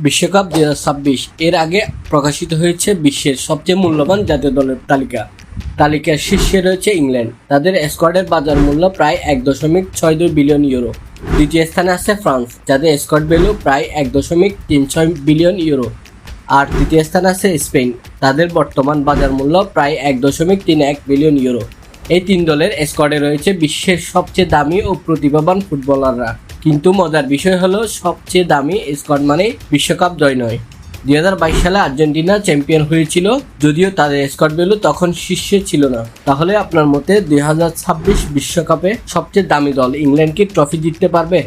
বিশ্বকাপ 2026 এর আগে প্রকাশিত হয়েছে বিশ্বের সবচেয়ে মূল্যবান জাতীয় দলের তালিকার শীর্ষে রয়েছে ইংল্যান্ড। তাদের স্কোয়াডের বাজার মূল্য প্রায় 1.62 বিলিয়ন ইউরো। দ্বিতীয় স্থানে আছে ফ্রান্স, যাদের স্কোয়াড ভ্যালু প্রায় 1.36 বিলিয়ন ইউরো। আর তৃতীয় স্থানে আছে স্পেন, তাদের বর্তমান বাজার মূল্য প্রায় 1.31 বিলিয়ন ইউরো। এই তিন দলের স্কোয়াডে রয়েছে বিশ্বের সবচেয়ে দামি ও প্রতিভাবান ফুটবলাররা। কিন্তু মজার বিষয় হলো, সবচেয়ে দামি স্কোয়াড মানে বিশ্বকাপ জয় নয়। 2022 সালে আর্জেন্টিনা চ্যাম্পিয়ন হয়েছিল, যদিও তাদের স্কোয়াড ভ্যালু তখন শীর্ষে ছিল না। তাহলে আপনার মতে 2026 বিশ্বকাপে সবচেয়ে দামি দল ইংল্যান্ড কি ট্রফি জিততে পারবে?